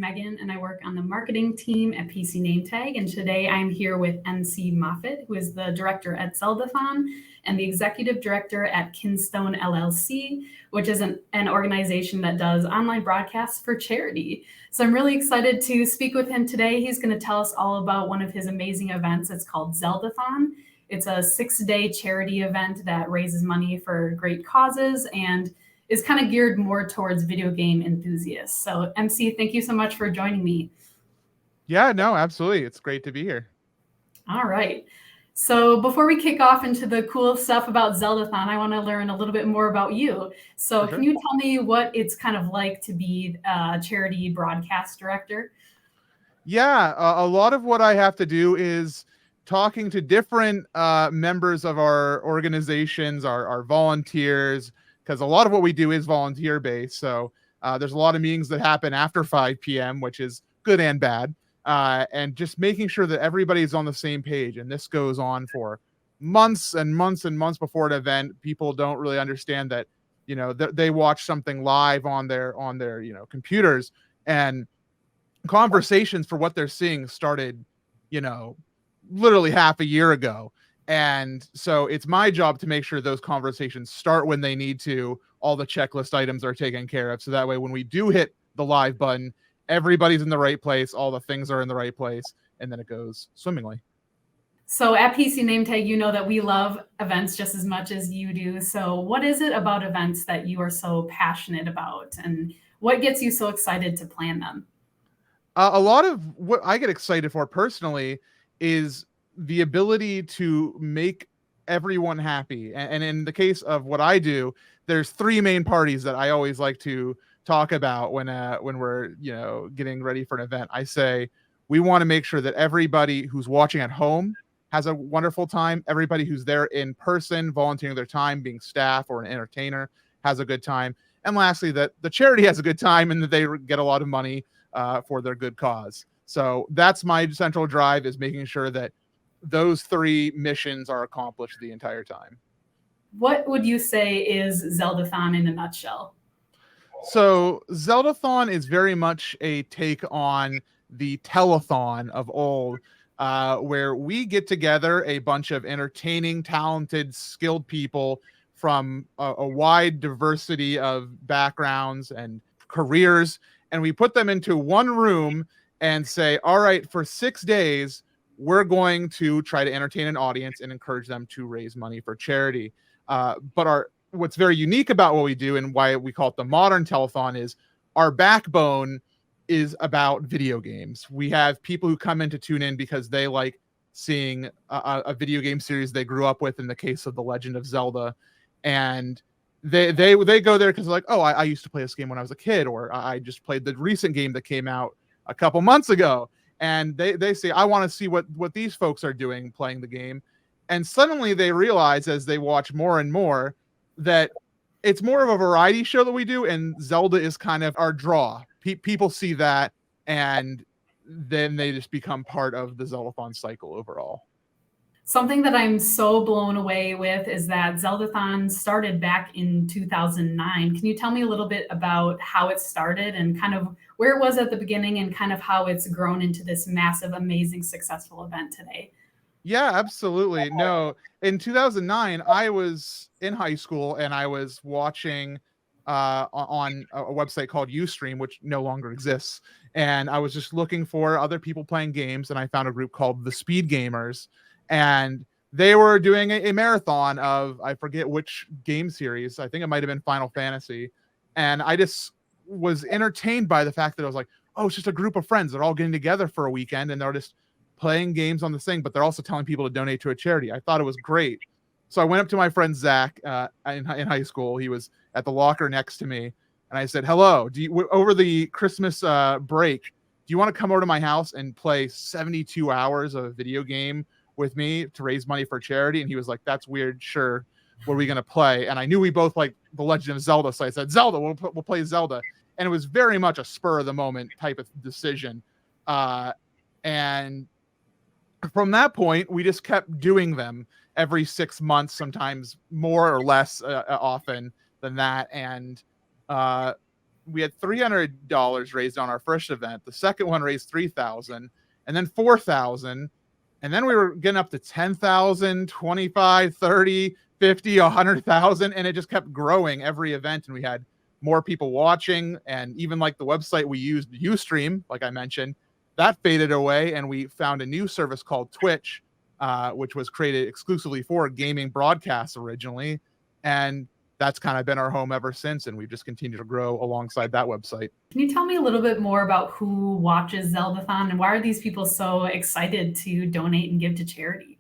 Megan, and I work on the marketing team at PC NameTag. And today I'm here with MC Moffit, who is the director at Zeldathon and the executive director at Kinstone LLC, which is an organization that does online broadcasts for charity. So I'm really excited to speak with him today. He's going to tell us all about one of his amazing events. It's called Zeldathon. It's a 6-day charity event that raises money for great causes and is kind of geared more towards video game enthusiasts. So MC, thank you so much for joining me. Yeah, no, absolutely. It's great to be here. All right. So before we kick off into the cool stuff about Zeldathon, I want to learn a little bit more about you. So Can you tell me what it's kind of like to be a charity broadcast director? Yeah, a lot of what I have to do is talking to different members of our organizations, our volunteers, because a lot of what we do is volunteer based. So there's a lot of meetings that happen after 5 p.m., which is good and bad. And just making sure that everybody's on the same page. And this goes on for months and months and months before an event. People don't really understand that, they watch something live on their computers, and conversations for what they're seeing started, literally half a year ago. And so it's my job to make sure those conversations start when they need to. All the checklist items are taken care of. So that way, when we do hit the live button, everybody's in the right place. All the things are in the right place. And then it goes swimmingly. So at PC NameTag, you know that we love events just as much as you do. So what is it about events that you are so passionate about? And what gets you so excited to plan them? A lot of what I get excited for personally is the ability to make everyone happy. And in the case of what I do, there's 3 main parties that I always like to talk about when we're, getting ready for an event. I say, we want to make sure that everybody who's watching at home has a wonderful time. Everybody who's there in person, volunteering their time, being staff or an entertainer, has a good time. And lastly, that the charity has a good time and that they get a lot of money for their good cause. So that's my central drive, is making sure that those 3 missions are accomplished the entire time. What would you say is Zeldathon in a nutshell? So Zeldathon is very much a take on the telethon of old, where we get together a bunch of entertaining, talented, skilled people from a wide diversity of backgrounds and careers, and we put them into one room and say, all right, for 6 days, we're going to try to entertain an audience and encourage them to raise money for charity. But what's very unique about what we do and why we call it the modern telethon is our backbone is about video games. We have people who come in to tune in because they like seeing a video game series they grew up with, in the case of the Legend of Zelda. And they go there because they're like, oh, I used to play this game when I was a kid, or I just played the recent game that came out a couple months ago. And they say, I want to see what these folks are doing playing the game. And suddenly they realize, as they watch more and more, that it's more of a variety show that we do, and Zelda is kind of our draw. People see that, and then they just become part of the Zeldathon cycle overall. Something that I'm so blown away with is that Zeldathon started back in 2009. Can you tell me a little bit about how it started and kind of where it was at the beginning and kind of how it's grown into this massive, amazing, successful event today? Yeah, absolutely. No, in 2009, I was in high school and I was watching on a website called Ustream, which no longer exists. And I was just looking for other people playing games, and I found a group called the Speed Gamers. And they were doing a marathon of, I forget which game series. I think it might have been Final Fantasy. And I just was entertained by the fact that I was like, oh, it's just a group of friends. They're all getting together for a weekend and they're just playing games on this thing, but they're also telling people to donate to a charity. I thought it was great. So I went up to my friend Zach in high school. He was at the locker next to me. And I said, hello, over the Christmas break, do you want to come over to my house and play 72 hours of a video game with me to raise money for charity? And he was like, that's weird. Sure. What are we going to play? And I knew we both like the Legend of Zelda. So I said, Zelda, we'll play Zelda. And it was very much a spur of the moment type of decision. And from that point, we just kept doing them every 6 months, sometimes more or less often than that. And we had $300 raised on our first event. The second one raised $3,000, and then $4,000, and then we were getting up to 10,000, 25, 30, 50, 100,000, and it just kept growing every event. And we had more people watching, and even like the website we used, Ustream, like I mentioned, that faded away, and we found a new service called Twitch, which was created exclusively for gaming broadcasts originally, and that's kind of been our home ever since, and we've just continued to grow alongside that website. Can you tell me a little bit more about who watches Zeldathon, and why are these people so excited to donate and give to charity?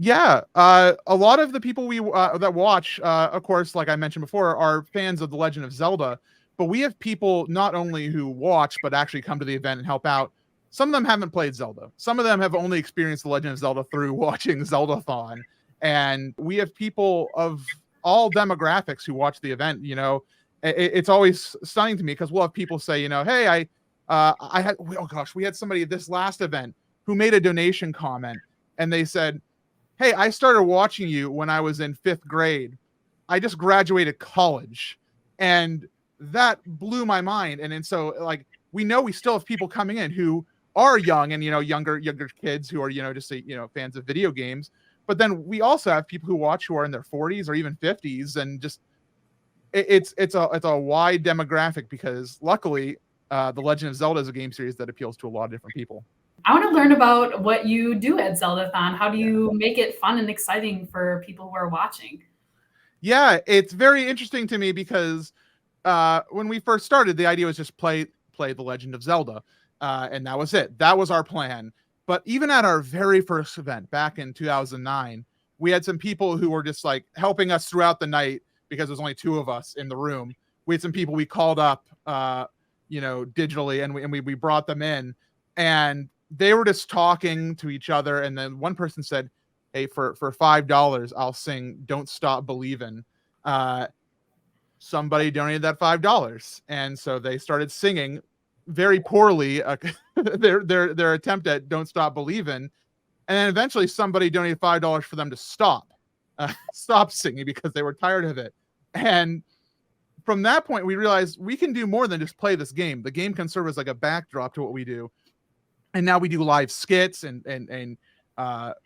Yeah, a lot of the people we that watch, of course, like I mentioned before, are fans of The Legend of Zelda. But we have people not only who watch, but actually come to the event and help out. Some of them haven't played Zelda. Some of them have only experienced The Legend of Zelda through watching Zeldathon. And we have people of all demographics who watch the event. You know, it's always stunning to me because we'll have people say, you know, hey, I had, oh gosh, we had somebody at this last event who made a donation comment, and they said, hey, I started watching you when I was in 5th grade. I just graduated college. And that blew my mind. And so, like, we know we still have people coming in who are young and, you know, younger kids who are, you know, just, you know, fans of video games. But then we also have people who watch who are in their 40s or even 50s, and just it's a wide demographic because luckily The Legend of Zelda is a game series that appeals to a lot of different people. I want to learn about what you do at Zeldathon. How do you make it fun and exciting for people who are watching? Yeah, it's very interesting to me because when we first started, the idea was just play The Legend of Zelda, and that was it. That was our plan. But even at our very first event back in 2009, we had some people who were just like helping us throughout the night because there's only 2 of us in the room. We had some people we called up, you know, digitally, and we brought them in, and they were just talking to each other. And then one person said, hey, for $5, I'll sing "Don't Stop Believin'." Somebody donated that $5, and so they started singing very poorly their attempt at "Don't Stop Believin'," and then eventually somebody donated $5 for them to stop singing because they were tired of it. And from that point, we realized we can do more than just play this game. The game can serve as like a backdrop to what we do. And now we do live skits and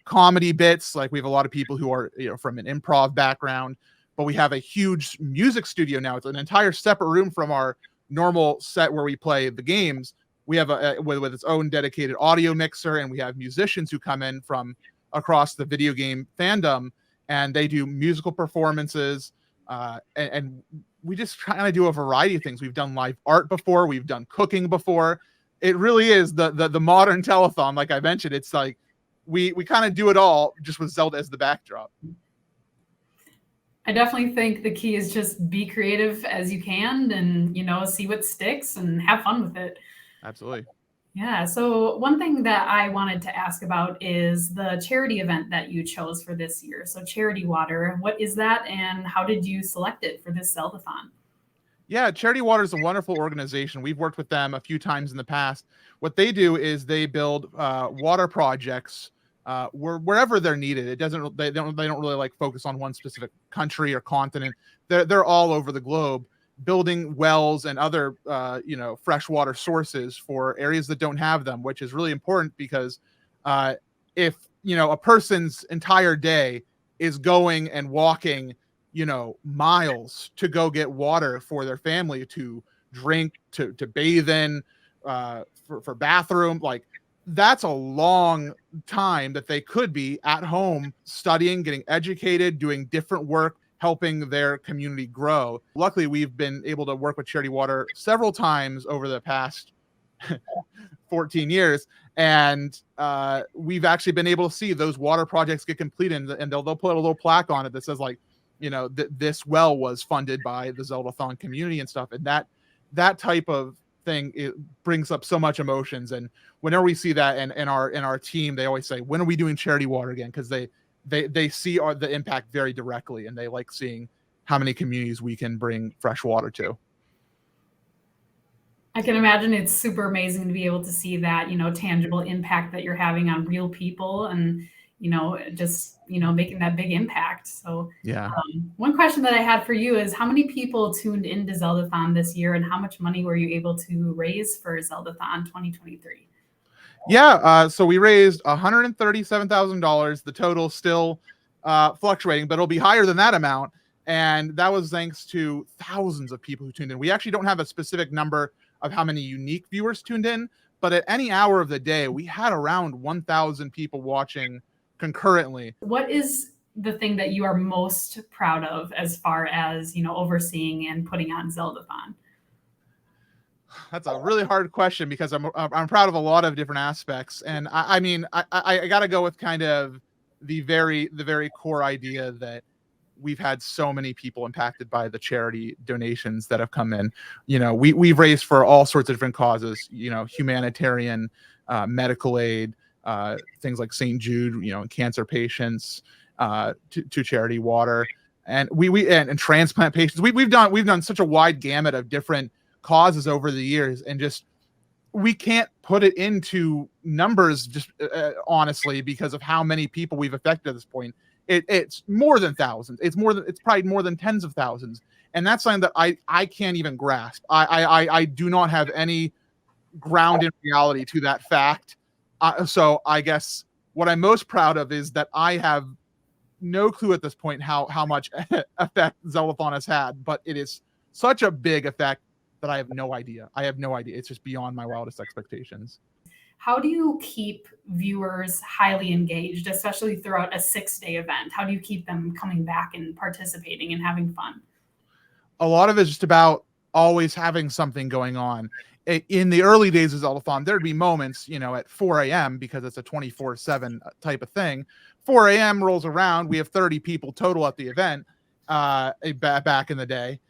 comedy bits. Like, we have a lot of people who are, you know, from an improv background, but we have a huge music studio now. It's an entire separate room from our normal set where we play the games. We have with its own dedicated audio mixer, and we have musicians who come in from across the video game fandom, and they do musical performances. And we just kind of do a variety of things. We've done live art before. We've done cooking before. It really is the modern telethon. Like I mentioned, it's like we kind of do it all just with Zelda as the backdrop. I definitely think the key is just be creative as you can, and, you know, see what sticks and have fun with it. Absolutely. Yeah. So one thing that I wanted to ask about is the charity event that you chose for this year. So Charity Water, what is that, and how did you select it for this Zeldathon? Yeah, Charity Water is a wonderful organization. We've worked with them a few times in the past. What they do is they build water projects wherever they're needed. It doesn't they don't really like focus on one specific country or continent. They're all over the globe, building wells and other you know, freshwater sources for areas that don't have them, which is really important because if, you know, a person's entire day is going and walking, you know, miles to go get water for their family to drink, to bathe in, for bathroom, like, that's a long time that they could be at home studying, getting educated, doing different work, helping their community grow. Luckily, we've been able to work with Charity Water several times over the past 14 years, and we've actually been able to see those water projects get completed, and they'll put a little plaque on it that says, like, you know, this well was funded by the Zeldathon community and stuff. And that type of thing, it brings up so much emotions. And whenever we see that in our team, they always say, when are we doing Charity Water again? Because they see the impact very directly, and they like seeing how many communities we can bring fresh water to. I can imagine it's super amazing to be able to see that, you know, tangible impact that you're having on real people. And, just making that big impact. So Yeah. one question that I had for you is, how many people tuned into Zeldathon this year, and how much money were you able to raise for Zeldathon 2023? Yeah, so we raised $137,000. The total still fluctuating, but it'll be higher than that amount. And that was thanks to thousands of people who tuned in. We actually don't have a specific number of how many unique viewers tuned in, but at any hour of the day, we had around 1,000 people watching concurrently. What is the thing that you are most proud of as far as, overseeing and putting on Zeldathon? That's a really hard question because I'm proud of a lot of different aspects, and I mean I got to go with kind of the very core idea that we've had so many people impacted by the charity donations that have come in. We've raised for all sorts of different causes. Humanitarian, medical aid, things like St. Jude, cancer patients, to charity water, and and transplant patients. We've done such a wide gamut of different causes over the years, and just we can't put it into numbers just honestly because of how many people we've affected at this point. It's more than thousands. It's probably more than tens of thousands, and that's something that I can't even grasp. I do not have any ground in reality to that fact. So I guess what I'm most proud of is that I have no clue at this point how much effect Zeldathon has had, but it is such a big effect that I have no idea. It's just beyond my wildest expectations. How do you keep viewers highly engaged, especially throughout a 6-day event? How do you keep them coming back and participating and having fun? A lot of it's just about always having something going on. In the early days of Zeldathon, there'd be moments, at 4 a.m. because it's a 24/7 type of thing. 4 a.m. rolls around, we have 30 people total at the event back in the day.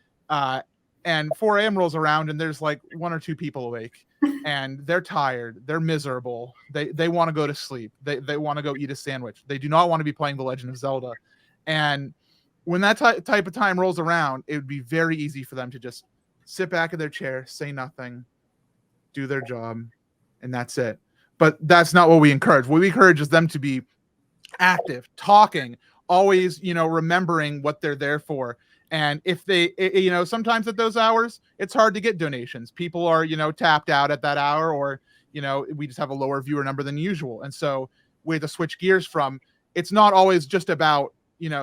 And 4 a.m. rolls around and there's like 1 or 2 people awake and they're tired. They're miserable. They want to go to sleep. They want to go eat a sandwich. They do not want to be playing The Legend of Zelda. And when that type of time rolls around, it would be very easy for them to just sit back in their chair, say nothing, do their job, and that's it. But that's not what we encourage. What we encourage is them to be active, talking, always, remembering what they're there for. And if they, sometimes at those hours, it's hard to get donations. People are, tapped out at that hour, or, we just have a lower viewer number than usual. And so we have to switch gears from, it's not always just about,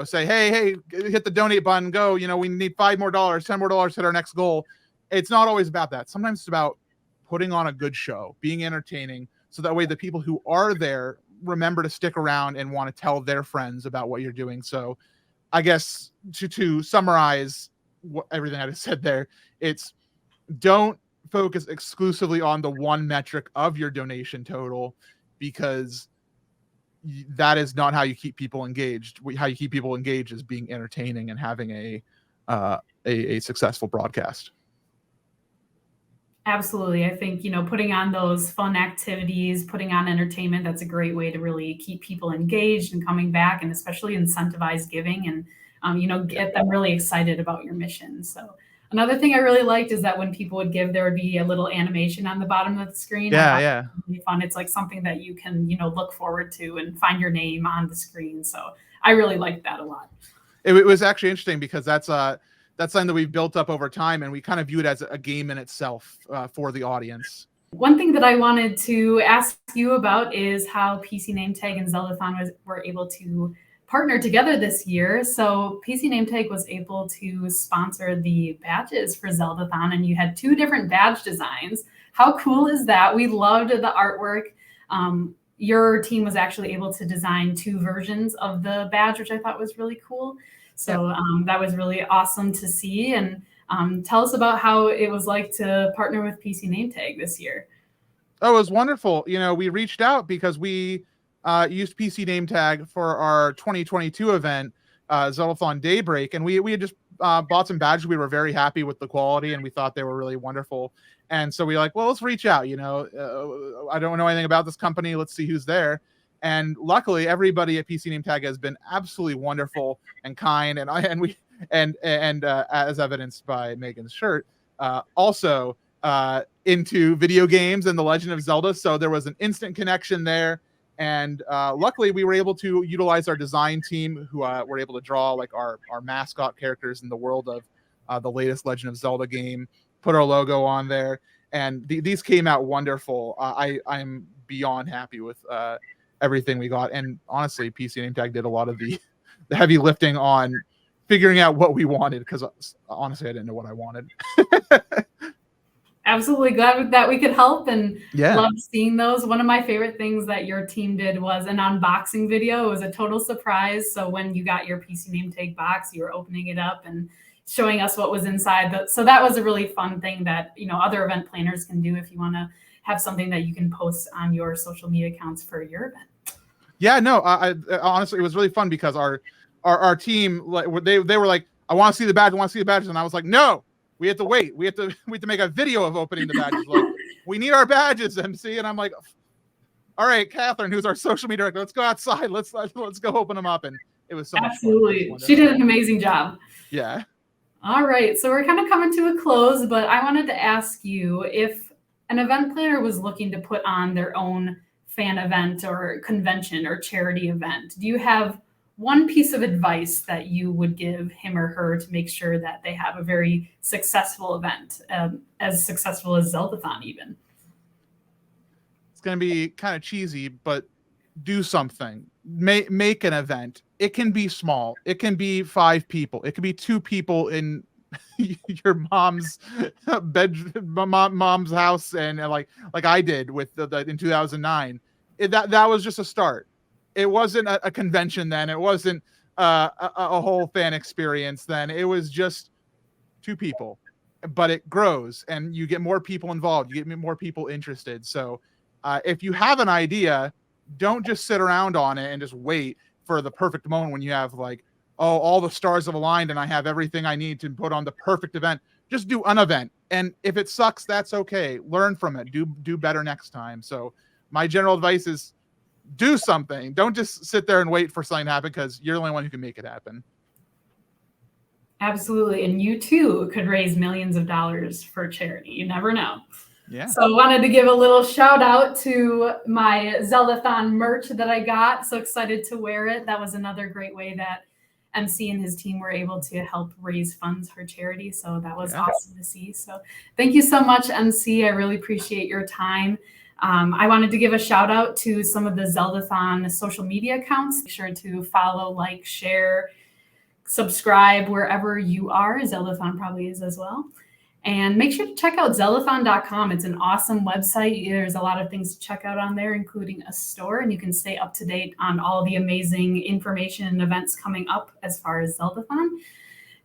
say, hey, hit the donate button, go, we need $5 more, $10 more, hit our next goal. It's not always about that. Sometimes it's about putting on a good show, being entertaining, so that way the people who are there remember to stick around and want to tell their friends about what you're doing. So I guess to summarize everything I just said there, it's don't focus exclusively on the one metric of your donation total, because that is not how you keep people engaged. How you keep people engaged is being entertaining and having a successful broadcast. Absolutely. I think, putting on those fun activities, putting on entertainment, that's a great way to really keep people engaged and coming back, and especially incentivize giving and, get them really excited about your mission. So another thing I really liked is that when people would give, there would be a little animation on the bottom of the screen. Yeah. It was really fun. It's like something that you can, look forward to and find your name on the screen. So I really liked that a lot. It was actually interesting because that's something that we've built up over time, and we kind of view it as a game in itself for the audience. One thing that I wanted to ask you about is how PC NameTag and Zeldathon were able to partner together this year. So PC NameTag was able to sponsor the badges for Zeldathon, and you had 2 different badge designs. How cool is that? We loved the artwork. Your team was actually able to design 2 versions of the badge, which I thought was really cool. So that was really awesome to see. And tell us about how it was like to partner with PC NameTag this year. Oh, it was wonderful. We reached out because we used PC NameTag for our 2022 event, Zeldathon Daybreak, and we had just bought some badges. We were very happy with the quality, and we thought they were really wonderful. And so we well, let's reach out. I don't know anything about this company. Let's see who's there. And luckily, everybody at PC NameTag has been absolutely wonderful and kind, and as evidenced by Megan's shirt, also into video games and The Legend of Zelda. So there was an instant connection there, And luckily, we were able to utilize our design team, who were able to draw like our mascot characters in the world of the latest Legend of Zelda game, put our logo on there, and these came out wonderful. I'm beyond happy with everything we got, and honestly, PC NameTag did a lot of the heavy lifting on figuring out what we wanted, because honestly, I didn't know what I wanted. Absolutely glad that we could help, and Yeah. loved seeing those. One of my favorite things that your team did was an unboxing video. It was a total surprise. So when you got your PC NameTag box, you were opening it up and showing us what was inside. So that was a really fun thing that, you know, other event planners can do if you want to have something that you can post on your social media accounts for your event. Yeah, no, I honestly, it was really fun because our team, like, they were like, I want to see the badge, I want to see the badges, and I was like, no, we have to wait. We have to make a video of opening the badges. Like, we need our badges, MC. And I'm like, all right, Catherine, who's our social media director, let's go outside. Let's go open them up. And it was so Absolutely. much fun. She did an amazing job. Yeah. All right. So we're kind of coming to a close, but I wanted to ask you, if an event planner was looking to put on their own fan event or convention or charity event, do you have one piece of advice that you would give him or her to make sure that they have a very successful event, as successful as Zeldathon even? It's going to be kind of cheesy, but do something. Make an event. It can be small. It can be 5 people. It can be 2 people in your mom's mom's house, and like I did with the in 2009. That was just a start. It wasn't a convention then. It wasn't a whole fan experience then. It was just 2 people, but it grows and you get more people involved. You get more people interested. So if you have an idea, don't just sit around on it and just wait for the perfect moment when you have like, oh, all the stars have aligned and I have everything I need to put on the perfect event. Just do an event. And if it sucks, that's okay. Learn from it. Do better next time. So my general advice is, do something. Don't just sit there and wait for something to happen, because you're the only one who can make it happen. Absolutely. And you too could raise millions of dollars for charity. You never know. Yeah. So I wanted to give a little shout out to my Zeldathon merch that I got. So excited to wear it. That was another great way that MC and his team were able to help raise funds for charity. So that was awesome to see. So thank you so much, MC. I really appreciate your time. I wanted to give a shout out to some of the Zeldathon social media accounts. Make sure to follow, like, share, subscribe wherever you are. Zeldathon probably is as well. And make sure to check out zeldathon.com. It's an awesome website. There's a lot of things to check out on there, including a store, and you can stay up to date on all the amazing information and events coming up as far as Zeldathon.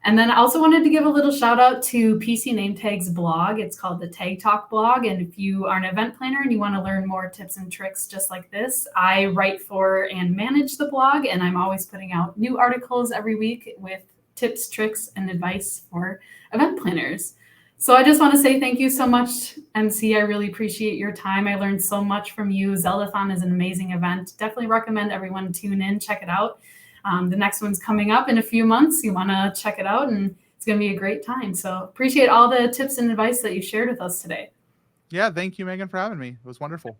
And then I also wanted to give a little shout out to PC NameTag's blog. It's called the Tag Talk blog. And if you are an event planner and you want to learn more tips and tricks just like this, I write for and manage the blog, and I'm always putting out new articles every week with tips, tricks, and advice for event planners. So I just want to say thank you so much, MC. I really appreciate your time. I learned so much from you. Zeldathon is an amazing event. Definitely recommend everyone tune in, check it out. The next one's coming up in a few months. You want to check it out, and it's going to be a great time. So appreciate all the tips and advice that you shared with us today. Yeah, thank you, Megan, for having me. It was wonderful.